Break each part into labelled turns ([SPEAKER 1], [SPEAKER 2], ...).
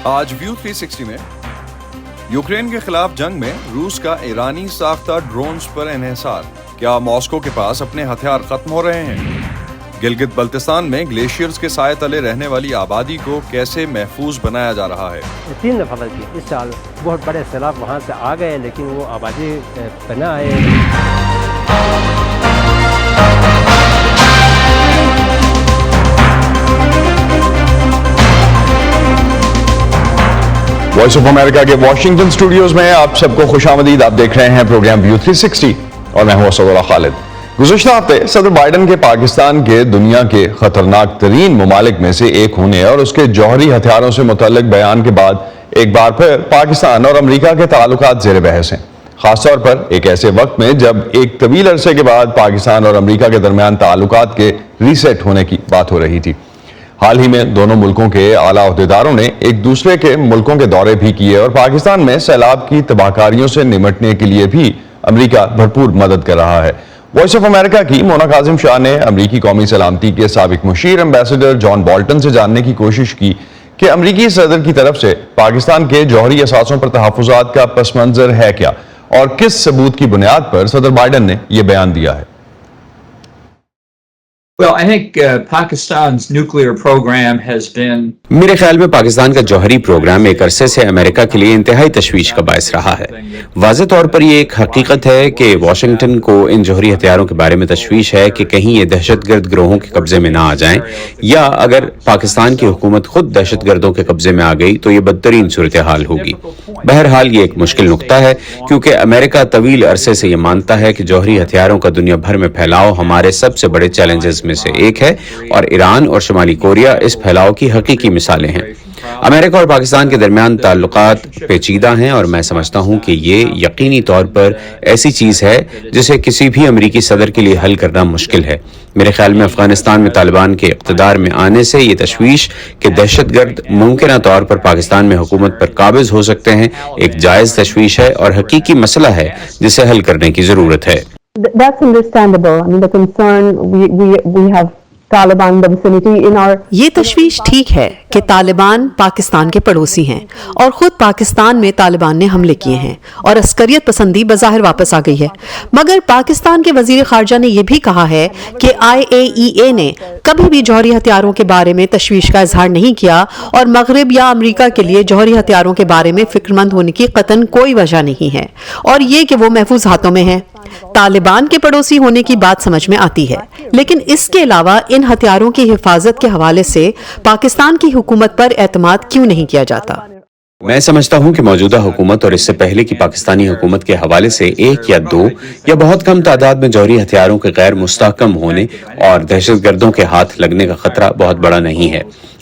[SPEAKER 1] آج ویو 360 میں یوکرین کے خلاف جنگ میں روس کا ایرانی ساختہ ڈرونز پر انحصار، کیا ماسکو کے پاس اپنے ہتھیار ختم ہو رہے ہیں؟ گلگت بلتستان میں گلیشیئرز کے سائے تلے رہنے والی آبادی کو کیسے محفوظ بنایا جا رہا ہے؟
[SPEAKER 2] 3 دفعہ غلطی، اس سال بہت بڑے سیلاب وہاں سے آ گئے لیکن وہ آبادی پہ نہ آئے۔
[SPEAKER 3] وائس آف امریکہ کے واشنگٹن اسٹوڈیوز میں آپ سب کو خوش آمدید۔ آپ دیکھ رہے ہیں پروگرام ویو 360 اور میں ہوں اسد اللہ خالد۔ گزشتہ ہفتے صدر بائیڈن کے پاکستان کے دنیا کے خطرناک ترین ممالک میں سے ایک ہونے اور اس کے جوہری ہتھیاروں سے متعلق بیان کے بعد ایک بار پھر پاکستان اور امریکہ کے تعلقات زیر بحث ہیں، خاص طور پر ایک ایسے وقت میں جب ایک طویل عرصے کے بعد پاکستان اور امریکہ کے درمیان تعلقات کے ریسیٹ ہونے کی بات ہو رہی تھی۔ حال ہی میں دونوں ملکوں کے اعلیٰ عہدیداروں نے ایک دوسرے کے ملکوں کے دورے بھی کیے اور پاکستان میں سیلاب کی تباہ کاریوں سے نمٹنے کے لیے بھی امریکہ بھرپور مدد کر رہا ہے۔ وائس آف امریکہ کی مونا کاظم شاہ نے امریکی قومی سلامتی کے سابق مشیر ایمبیسڈر جان بولٹن سے جاننے کی کوشش کی کہ امریکی صدر کی طرف سے پاکستان کے جوہری اثاثوں پر تحفظات کا پس منظر ہے کیا اور کس ثبوت کی بنیاد پر صدر بائیڈن نے یہ بیان دیا ہے۔
[SPEAKER 4] Well, I think Pakistan's nuclear program has been
[SPEAKER 5] میرے خیال میں پاکستان کا جوہری پروگرام ایک عرصے سے امریکہ کے لیے انتہائی تشویش کا باعث رہا ہے۔ واضح طور پر یہ ایک حقیقت ہے کہ واشنگٹن کو ان جوہری ہتھیاروں کے بارے میں تشویش ہے کہ کہیں یہ دہشت گرد گروہوں کے قبضے میں نہ آ جائیں، یا اگر پاکستان کی حکومت خود دہشت گردوں کے قبضے میں آ گئی تو یہ بدترین صورتحال ہوگی۔ بہرحال یہ ایک مشکل نقطہ ہے کیونکہ امریکہ طویل عرصے سے یہ مانتا ہے کہ جوہری ہتھیاروں کا دنیا بھر میں پھیلاؤ ہمارے سب سے بڑے چیلنجز میں سے ایک ہے، اور ایران اور شمالی کوریا اس پھیلاؤ کی حقیقی مثالیں ہیں۔ امریکہ اور پاکستان کے درمیان تعلقات پیچیدہ ہیں اور میں سمجھتا ہوں کہ یہ یقینی طور پر ایسی چیز ہے جسے کسی بھی امریکی صدر کے لیے حل کرنا مشکل ہے۔ میرے خیال میں افغانستان میں طالبان کے اقتدار میں آنے سے یہ تشویش کہ دہشت گرد ممکنہ طور پر پاکستان میں حکومت پر قابض ہو سکتے ہیں ایک جائز تشویش ہے اور حقیقی مسئلہ ہے جسے حل کرنے کی ضرورت ہے۔
[SPEAKER 6] That's understandable. I mean, the concern we have Taliban in the vicinity in our.
[SPEAKER 7] یہ تشویش ٹھیک ہے کہ طالبان پاکستان کے پڑوسی ہیں اور خود پاکستان میں طالبان نے حملے کیے ہیں اور عسکریت پسندی بظاہر واپس آ گئی ہے، مگر پاکستان کے وزیر خارجہ نے یہ بھی کہا ہے کہ IAEA نے کبھی بھی جوہری ہتھیاروں کے بارے میں تشویش کا اظہار نہیں کیا اور مغرب یا امریکہ کے لیے جوہری ہتھیاروں کے بارے میں فکر مند ہونے کی قطعاً کوئی وجہ نہیں ہے، اور یہ کہ وہ محفوظ ہاتھوں میں ہے۔ طالبان کے پڑوسی ہونے کی بات سمجھ میں آتی ہے، لیکن اس کے علاوہ ان ہتھیاروں کی حفاظت کے حوالے سے پاکستان کی حکومت پر اعتماد کیوں نہیں کیا جاتا؟
[SPEAKER 5] میں سمجھتا ہوں کہ موجودہ حکومت اور اس سے پہلے کی پاکستانی حکومت کے حوالے سے ایک یا دو یا بہت کم تعداد میں جوہری ہتھیاروں کے غیر مستحکم ہونے اور دہشت گردوں کے ہاتھ لگنے کا خطرہ بہت بڑا نہیں ہے،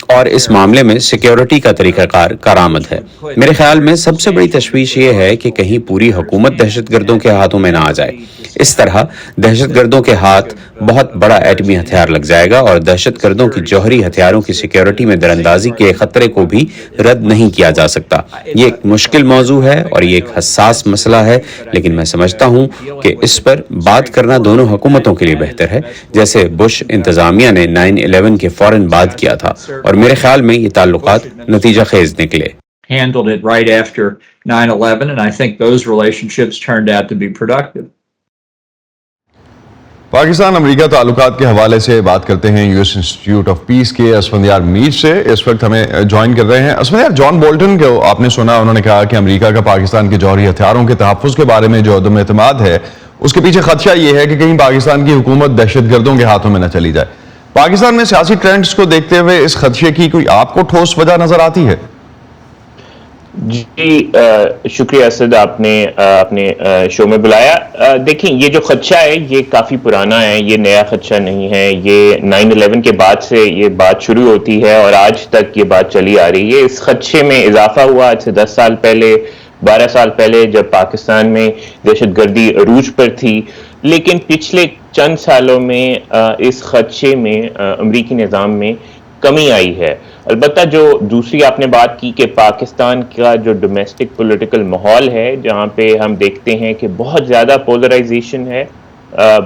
[SPEAKER 5] اور اس معاملے میں سیکیورٹی کا طریقہ کار کارآمد ہے۔ میرے خیال میں سب سے بڑی تشویش یہ ہے کہ کہیں پوری حکومت دہشت گردوں کے ہاتھوں میں نہ آ جائے۔ اس طرح دہشت گردوں کے ہاتھ بہت بڑا ایٹمی ہتھیار لگ جائے گا اور دہشت گردوں کی جوہری ہتھیاروں کی سیکیورٹی میں دراندازی کے خطرے کو بھی رد نہیں کیا جا سکتا۔ یہ ایک مشکل موضوع ہے اور یہ ایک حساس مسئلہ ہے، لیکن میں سمجھتا ہوں کہ اس پر بات کرنا دونوں حکومتوں کے لیے بہتر ہے، جیسے بش انتظامیہ نے 9/11 کے فوراً بعد کیا تھا، اور میرے خیال میں یہ تعلقات نتیجہ خیز نکلے۔
[SPEAKER 4] handled it right after 9/11, and I think those relationships turned out to be productive.
[SPEAKER 3] Pakistan امریکہ تعلقات کے حوالے سے بات کرتے ہیں U S institute of peace کے اسفندیار میر سے۔ اس وقت ہمیں جوائن کر رہے ہیں اسفندیار۔ جان بولٹن کو آپ نے سنا، انہوں نے کہا کہ امریکہ کا پاکستان کے جوہری ہتھیاروں کے تحفظ کے بارے میں جو عدم اعتماد ہے اس کے پیچھے خدشہ یہ ہے کہ کہیں پاکستان کی حکومت دہشت گردوں کے ہاتھوں میں نہ چلی جائے۔ پاکستان میں سیاسی ٹرینڈز کو دیکھتے ہوئے اس خدشے کی کوئی آپ کو ٹھوس وجہ نظر آتی ہے؟
[SPEAKER 8] جی شکریہ اسد، آپ نے اپنے شو میں بلایا۔ دیکھیں، یہ جو خدشہ ہے یہ کافی پرانا ہے، یہ نیا خدشہ نہیں ہے۔ یہ 9/11 کے بعد سے یہ بات شروع ہوتی ہے اور آج تک یہ بات چلی آ رہی ہے۔ اس خدشے میں اضافہ ہوا آج سے 10 سال پہلے، 12 سال پہلے، جب پاکستان میں دہشت گردی عروج پر تھی، لیکن پچھلے چند سالوں میں اس خدشے میں امریکی نظام میں کمی آئی ہے۔ البتہ جو دوسری آپ نے بات کی کہ پاکستان کا جو ڈومیسٹک پولیٹیکل ماحول ہے، جہاں پہ ہم دیکھتے ہیں کہ بہت زیادہ پولرائزیشن ہے،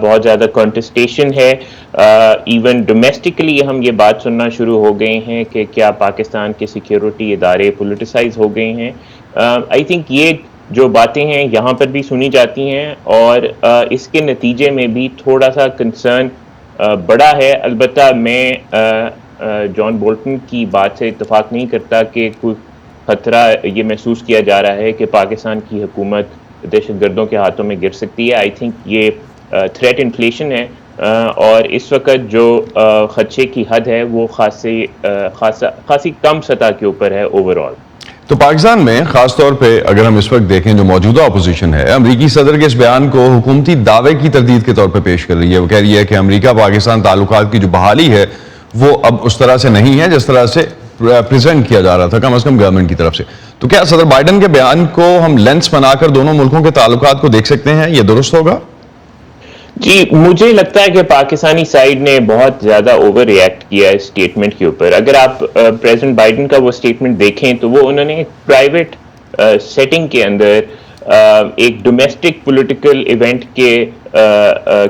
[SPEAKER 8] بہت زیادہ کانٹسٹیشن ہے. ایون ڈومیسٹکلی ہم یہ بات سننا شروع ہو گئے ہیں کہ کیا پاکستان کے سیکیورٹی ادارے پولیٹیسائز ہو گئے ہیں. آئی تھنک یہ جو باتیں ہیں یہاں پر بھی سنی جاتی ہیں اور اس کے نتیجے میں بھی تھوڑا سا کنسرن بڑا ہے. البتہ میں جان بولٹن کی بات سے اتفاق نہیں کرتا کہ کوئی خطرہ یہ محسوس کیا جا رہا ہے کہ پاکستان کی حکومت دہشت گردوں کے ہاتھوں میں گر سکتی ہے. آئی تھنک یہ تھریٹ انفلیشن ہے اور اس وقت جو خدشے کی حد ہے وہ خاصی کم سطح کے اوپر ہے اوور آل.
[SPEAKER 3] تو پاکستان میں خاص طور پہ اگر ہم اس وقت دیکھیں جو موجودہ اپوزیشن ہے امریکی صدر کے اس بیان کو حکومتی دعوے کی تردید کے طور پہ پیش کر رہی ہے. وہ کہہ رہی ہے کہ امریکہ پاکستان تعلقات کی جو بحالی ہے وہ اب اس طرح سے نہیں ہے جس طرح سے پریزنٹ کیا جا رہا تھا کم از کم گورنمنٹ کی طرف سے. تو کیا صدر بائیڈن کے بیان کو ہم لینس بنا کر دونوں ملکوں کے تعلقات کو دیکھ سکتے ہیں؟ یہ درست ہوگا؟
[SPEAKER 8] جی مجھے لگتا ہے کہ پاکستانی سائیڈ نے بہت زیادہ اوور ری ایکٹ کیا ہے اس اسٹیٹمنٹ کے اوپر. اگر آپ پریزیڈنٹ بائیڈن کا وہ اسٹیٹمنٹ دیکھیں تو وہ انہوں نے ایک پرائیویٹ سیٹنگ کے اندر ایک ڈومیسٹک پولیٹیکل ایونٹ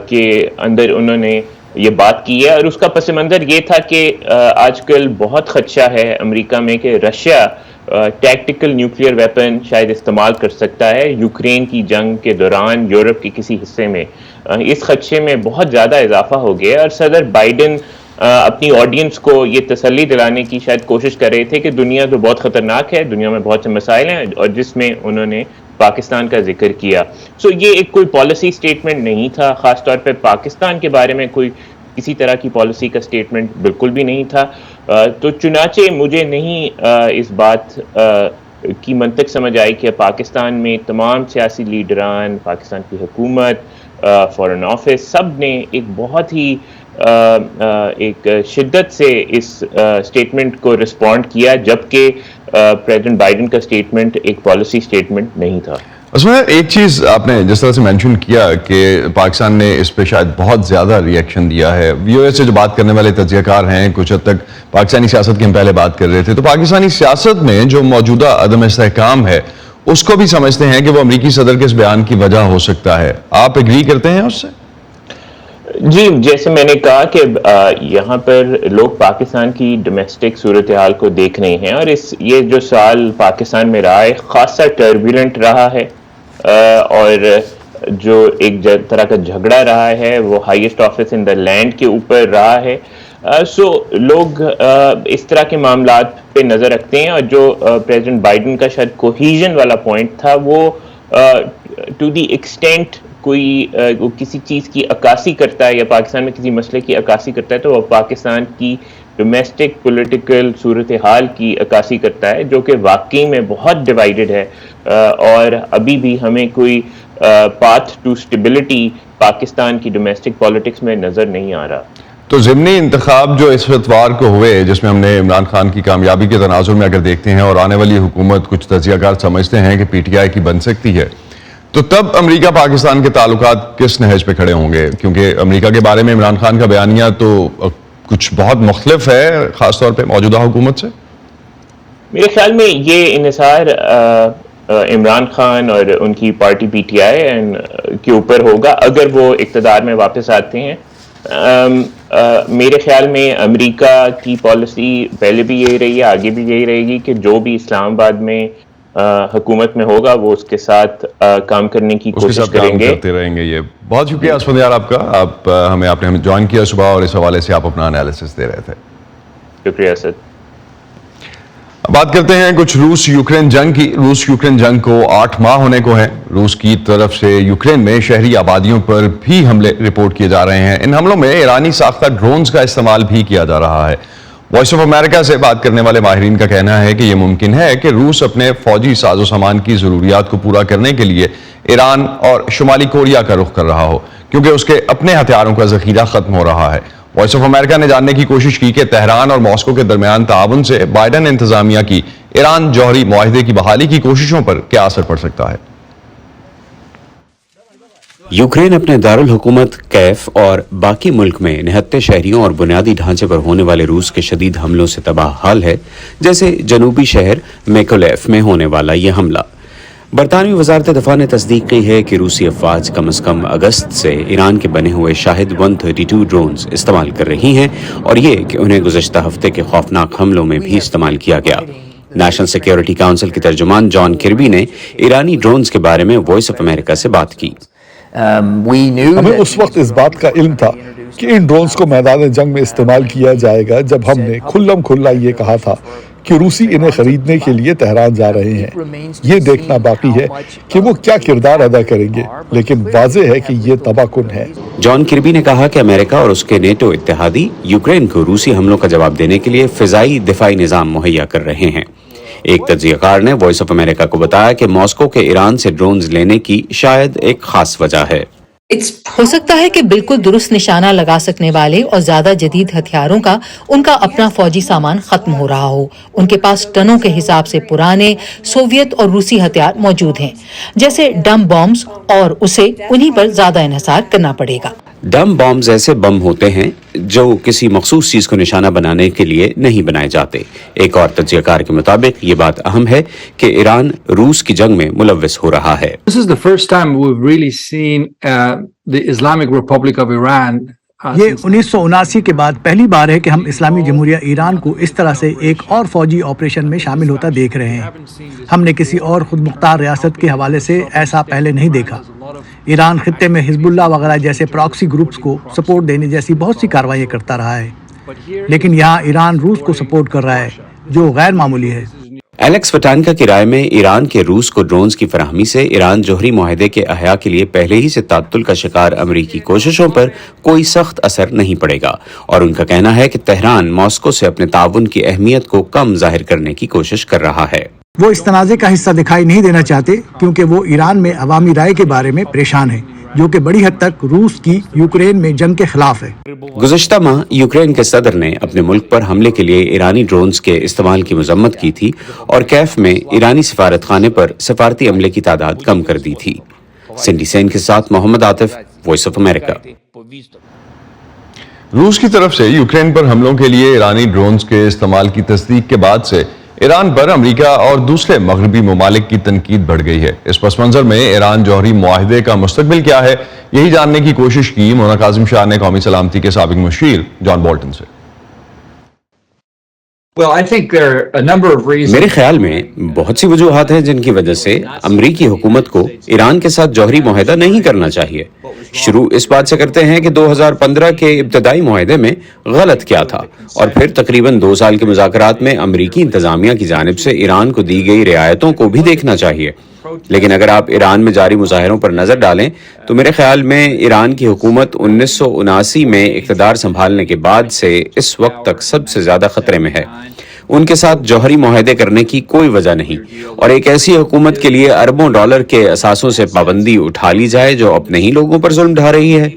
[SPEAKER 8] کے اندر انہوں نے یہ بات کی ہے اور اس کا پس منظر یہ تھا کہ آج کل بہت خدشہ ہے امریکہ میں کہ رشیا ٹیکٹیکل نیوکلیئر ویپن شاید استعمال کر سکتا ہے یوکرین کی جنگ کے دوران یورپ کے کسی حصے میں. اس خدشے میں بہت زیادہ اضافہ ہو گیا اور صدر بائیڈن اپنی آڈینس کو یہ تسلی دلانے کی شاید کوشش کر رہے تھے کہ دنیا تو بہت خطرناک ہے, دنیا میں بہت سے مسائل ہیں اور جس میں انہوں نے پاکستان کا ذکر کیا. سو یہ ایک کوئی پالیسی اسٹیٹمنٹ نہیں تھا, خاص طور پہ پاکستان کے بارے میں کوئی کسی طرح کی پالیسی کا اسٹیٹمنٹ بالکل بھی نہیں تھا. تو چنانچہ مجھے نہیں اس بات کی منطق سمجھ آئی کہ پاکستان میں تمام سیاسی لیڈران, پاکستان کی حکومت, فارن آفس, سب نے ایک بہت ہی ایک شدت سے اس اسٹیٹمنٹ کو رسپونڈ کیا جبکہ پریزیڈنٹ بائیڈن کا اسٹیٹمنٹ ایک پالیسی اسٹیٹمنٹ نہیں تھا.
[SPEAKER 3] اس میں ایک چیز آپ نے جس طرح سے مینشن کیا کہ پاکستان نے اس پہ شاید بہت زیادہ ری ایکشن دیا ہے. وی او ایس سے جو بات کرنے والے تجزیہ کار ہیں کچھ حد تک پاکستانی سیاست کی ہم پہلے بات کر رہے تھے, تو پاکستانی سیاست میں جو موجودہ عدم استحکام ہے اس کو بھی سمجھتے ہیں کہ وہ امریکی صدر کے اس بیان کی وجہ ہو سکتا ہے. آپ ایگری کرتے ہیں اس سے؟
[SPEAKER 8] جی جیسے میں نے کہا کہ یہاں پر لوگ پاکستان کی ڈومیسٹک صورتحال کو دیکھ رہے ہیں اور یہ جو سال پاکستان میں رہا ہے خاصا ٹربیولنٹ رہا ہے اور جو ایک طرح کا جھگڑا رہا ہے وہ highest office in the land کے اوپر رہا ہے. سو لوگ اس طرح کے معاملات پہ نظر رکھتے ہیں اور جو پریزیڈنٹ بائیڈن کا شاید کوہیژن والا پوائنٹ تھا وہ ٹو دی ایکسٹینٹ کوئی کسی چیز کی عکاسی کرتا ہے یا پاکستان میں کسی مسئلے کی عکاسی کرتا ہے تو وہ پاکستان کی ڈومیسٹک پولیٹیکل صورتحال کی عکاسی کرتا ہے جو کہ واقعی میں بہت ڈیوائیڈڈ ہے اور ابھی بھی ہمیں کوئی پاتھ ٹو اسٹیبلٹی پاکستان کی ڈومیسٹک پالیٹکس میں نظر نہیں آ رہا.
[SPEAKER 3] تو ضمنی انتخاب جو اس اتوار کو ہوئے جس میں ہم نے عمران خان کی کامیابی کے تناظر میں اگر دیکھتے ہیں اور آنے والی حکومت کچھ تجزیہ کار سمجھتے ہیں کہ پی ٹی آئی کی بن سکتی ہے, تو تب امریکہ پاکستان کے تعلقات کس نہج پہ کھڑے ہوں گے؟ کیونکہ امریکہ کے بارے میں عمران خان کا بیانیہ تو کچھ بہت مختلف ہے خاص طور پہ موجودہ حکومت سے.
[SPEAKER 8] میرے خیال میں یہ انحصار عمران خان اور ان کی پارٹی پی ٹی آئی کے اوپر ہوگا اگر وہ اقتدار میں واپس آتے ہیں. میرے خیال میں امریکہ کی پالیسی پہلے بھی یہی رہی ہے, آگے بھی یہی رہے گی کہ جو بھی اسلام آباد میں حکومت میں ہوگا وہ اس کے ساتھ کام کرنے کی کوشش کریں گے,
[SPEAKER 3] کرتے رہیں گے. یہ بہت شکریہ اسفندیار آپ کا, آپ آپ نے ہمیں جوائن کیا صبح اور اس حوالے سے آپ اپنا انالیسس دے رہے تھے.
[SPEAKER 8] شکریہ سر.
[SPEAKER 3] بات کرتے ہیں کچھ روس یوکرین جنگ کی. روس یوکرین جنگ کو 8 ماہ ہونے کو ہیں. روس کی طرف سے یوکرین میں شہری آبادیوں پر بھی حملے رپورٹ کیے جا رہے ہیں. ان حملوں میں ایرانی ساختہ ڈرونز کا استعمال بھی کیا جا رہا ہے. وائس آف امریکہ سے بات کرنے والے ماہرین کا کہنا ہے کہ یہ ممکن ہے کہ روس اپنے فوجی ساز و سامان کی ضروریات کو پورا کرنے کے لیے ایران اور شمالی کوریا کا رخ کر رہا ہو کیونکہ اس کے اپنے ہتھیاروں کا ذخیرہ ختم ہو رہا ہے. وائس آف امریکہ نے جاننے کی کوشش کی کہ تہران اور ماسکو کے درمیان تعاون سے بائیڈن انتظامیہ کی ایران جوہری معاہدے کی بحالی کی کوششوں پر کیا اثر پڑ سکتا ہے.
[SPEAKER 5] یوکرین اپنے دارالحکومت کیف اور باقی ملک میں نہتے شہریوں اور بنیادی ڈھانچے پر ہونے والے روس کے شدید حملوں سے تباہ حال ہے, جیسے جنوبی شہر میکولیف میں ہونے والا یہ حملہ. برطانوی وزارت دفاع نے تصدیق کی ہے کہ روسی افواج کم از کم اگست سے ایران کے بنے ہوئے شاہد 132 ڈرونز استعمال کر رہی ہیں اور یہ کہ انہیں گزشتہ ہفتے کے خوفناک حملوں میں بھی استعمال کیا گیا۔ نیشنل سیکیورٹی کونسل کے ترجمان جان کربی نے ایرانی ڈرونز کے بارے میں وائس آف امریکہ سے بات کی۔
[SPEAKER 9] ہمیں اس وقت اس بات کا علم تھا کہ ان ڈرونز کو میدان جنگ میں استعمال کیا جائے گا جب ہم نے کھلم کھلا یہ کہا تھا کہ روسی انہیں خریدنے کے لیے تہران جا رہے ہیں۔ یہ دیکھنا باقی ہے کہ وہ کیا کردار ادا کریں گے، لیکن واضح ہے کہ یہ تباہ کن ہے۔
[SPEAKER 5] جان کربی نے کہا کہ امریکہ اور اس کے نیٹو اتحادی یوکرین کو روسی حملوں کا جواب دینے کے لیے فضائی دفاعی نظام مہیا کر رہے ہیں۔ ایک تجزیہ کار نے وائس آف امریکہ کو بتایا کہ ماسکو کے ایران سے ڈرونز لینے کی شاید ایک خاص وجہ ہے۔
[SPEAKER 10] ہو سکتا ہے کہ بالکل درست نشانہ لگا سکنے والے اور زیادہ جدید ہتھیاروں کا ان کا اپنا فوجی سامان ختم ہو رہا ہو۔ ان کے پاس ٹنوں کے حساب سے پرانے سوویت اور روسی ہتھیار موجود ہیں، جیسے ڈم بامز، اور اسے انہی پر زیادہ انحصار کرنا پڑے گا۔
[SPEAKER 5] ڈم بامز ایسے بم ہوتے ہیں جو کسی مخصوص چیز کو نشانہ بنانے کے لیے نہیں بنائے جاتے۔ ایک اور تجزیہ کار کے مطابق یہ بات اہم ہے کہ ایران روس کی جنگ میں ملوث ہو رہا ہے۔
[SPEAKER 11] This is the first time we've really seen the Islamic Republic of Iran.
[SPEAKER 12] یہ 1979 کے بعد پہلی بار ہے کہ ہم اسلامی جمہوریہ ایران کو اس طرح سے ایک اور فوجی آپریشن میں شامل ہوتا دیکھ رہے ہیں۔ ہم نے کسی اور خود مختار ریاست کے حوالے سے ایسا پہلے نہیں دیکھا۔ ایران خطے میں حزب اللہ وغیرہ جیسے پراکسی گروپس کو سپورٹ دینے جیسی بہت سی کارروائیاں کرتا رہا ہے، لیکن یہاں ایران روس کو سپورٹ کر رہا ہے، جو غیر معمولی ہے۔
[SPEAKER 5] ایلیکس پٹانکا کی رائے میں ایران کے روس کو ڈرونز کی فراہمی سے ایران جوہری معاہدے کے احیاء کے لیے پہلے ہی سے تعطل کا شکار امریکی کوششوں پر کوئی سخت اثر نہیں پڑے گا، اور ان کا کہنا ہے کہ تہران ماسکو سے اپنے تعاون کی اہمیت کو کم ظاہر کرنے کی کوشش کر رہا ہے۔
[SPEAKER 12] وہ اس تنازع کا حصہ دکھائی نہیں دینا چاہتے کیونکہ وہ ایران میں عوامی رائے کے بارے میں پریشان ہے، جو کہ بڑی حد تک روس کی یوکرین میں جنگ کے خلاف ہے۔
[SPEAKER 5] گزشتہ ماہ یوکرین کے صدر نے اپنے ملک پر حملے کے لیے ایرانی ڈرونز کے استعمال کی مذمت کی تھی اور کیف میں ایرانی سفارت خانے پر سفارتی عملے کی تعداد کم کر دی تھی۔ سنڈی سین کے ساتھ محمد عاطف، وائس آف امریکہ۔
[SPEAKER 3] روس کی طرف سے یوکرین پر حملوں کے لیے ایرانی ڈرونز کے استعمال کی تصدیق کے بعد سے ایران پر امریکہ اور دوسرے مغربی ممالک کی تنقید بڑھ گئی ہے۔ اس پس منظر میں ایران جوہری معاہدے کا مستقبل کیا ہے، یہی جاننے کی کوشش کی مونا کاظم شاہ نے قومی سلامتی کے سابق مشیر جان بولٹن سے۔
[SPEAKER 5] میرے خیال میں بہت سی وجوہات ہیں جن کی وجہ سے امریکی حکومت کو ایران کے ساتھ جوہری معاہدہ نہیں کرنا چاہیے۔ شروع اس بات سے کرتے ہیں کہ 2015 کے ابتدائی معاہدے میں غلط کیا تھا، اور پھر تقریباً 2 سال کے مذاکرات میں امریکی انتظامیہ کی جانب سے ایران کو دی گئی رعایتوں کو بھی دیکھنا چاہیے۔ لیکن اگر آپ ایران میں جاری مظاہروں پر نظر ڈالیں تو میرے خیال میں ایران کی حکومت 1979 میں اقتدار سنبھالنے کے بعد سے اس وقت تک سب سے زیادہ خطرے میں ہے۔ ان کے ساتھ جوہری معاہدے کرنے کی کوئی وجہ نہیں، اور ایک ایسی حکومت کے لیے اربوں ڈالر کے اثاثوں سے پابندی اٹھا لی جائے جو اپنے ہی لوگوں پر ظلم ڈھا رہی ہے،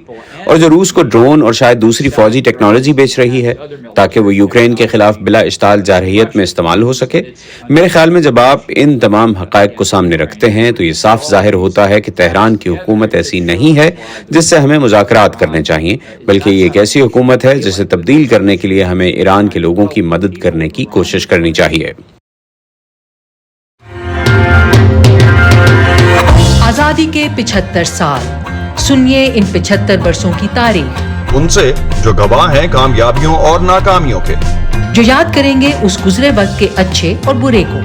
[SPEAKER 5] اور جو روس کو ڈرون اور شاید دوسری فوجی ٹیکنالوجی بیچ رہی ہے تاکہ وہ یوکرین کے خلاف بلا اشتعال جارحیت میں استعمال ہو سکے۔ میرے خیال میں جب آپ ان تمام حقائق کو سامنے رکھتے ہیں تو یہ صاف ظاہر ہوتا ہے کہ تہران کی حکومت ایسی نہیں ہے جس سے ہمیں مذاکرات کرنے چاہیے، بلکہ یہ ایک ایسی حکومت ہے جسے تبدیل کرنے کے لیے ہمیں ایران کے لوگوں کی مدد کرنے کی کوشش کرنی چاہیے۔
[SPEAKER 10] آزادی کے 75 سال، سنیے ان 75 برسوں کی تاریخ،
[SPEAKER 1] ان سے جو گواہ ہیں کامیابیوں اور ناکامیوں کے،
[SPEAKER 10] جو یاد کریں گے اس گزرے وقت کے اچھے اور برے کو،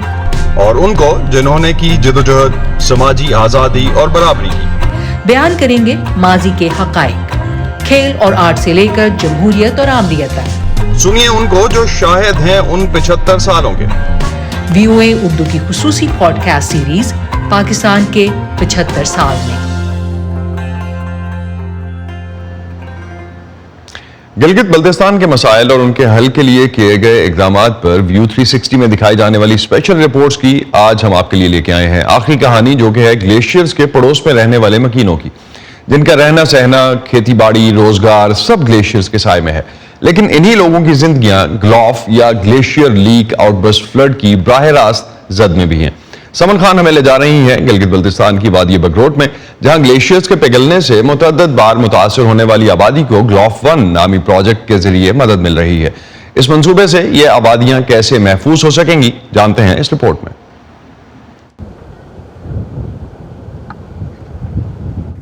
[SPEAKER 1] اور ان کو جنہوں نے کی جدوجہد سماجی آزادی اور برابری کی۔
[SPEAKER 10] بیان کریں گے ماضی کے حقائق، کھیل اور آرٹ سے لے کر جمہوریت اور آمریت تک۔
[SPEAKER 1] سنیے ان کو جو شاہد ہیں ان 75 سالوں کے۔
[SPEAKER 10] VOA اردو کی خصوصی پوڈ کاسٹ سیریز پاکستان کے 75 سال میں۔
[SPEAKER 3] گلگت بلتستان کے مسائل اور ان کے حل کے لیے کیے گئے اقدامات پر ویو 360 میں دکھائی جانے والی اسپیشل رپورٹس کی آج ہم آپ کے لیے لے کے آئے ہیں آخری کہانی، جو کہ ہے گلیشیئرز کے پڑوس میں رہنے والے مکینوں کی، جن کا رہنا سہنا، کھیتی باڑی، روزگار سب گلیشیئرز کے سائے میں ہے، لیکن انہی لوگوں کی زندگیاں گلوف یا glacier lake outburst flood کی براہ راست زد میں بھی ہیں۔ سمن خان ہمیں لے جا رہی ہیں گلگت بلتستان کی وادی بگروٹ میں، جہاں گلیشیئرز کے پگھلنے سے متعدد بار متاثر ہونے والی آبادی کو گلوف 1 نامی پروجیکٹ کے ذریعے مدد مل رہی ہے۔ اس منصوبے سے یہ آبادیاں کیسے محفوظ ہو سکیں گی، جانتے ہیں اس رپورٹ میں۔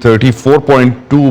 [SPEAKER 3] $34.2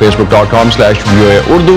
[SPEAKER 3] facebook.com/VOA Urdu,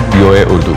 [SPEAKER 3] @VOA Urdu।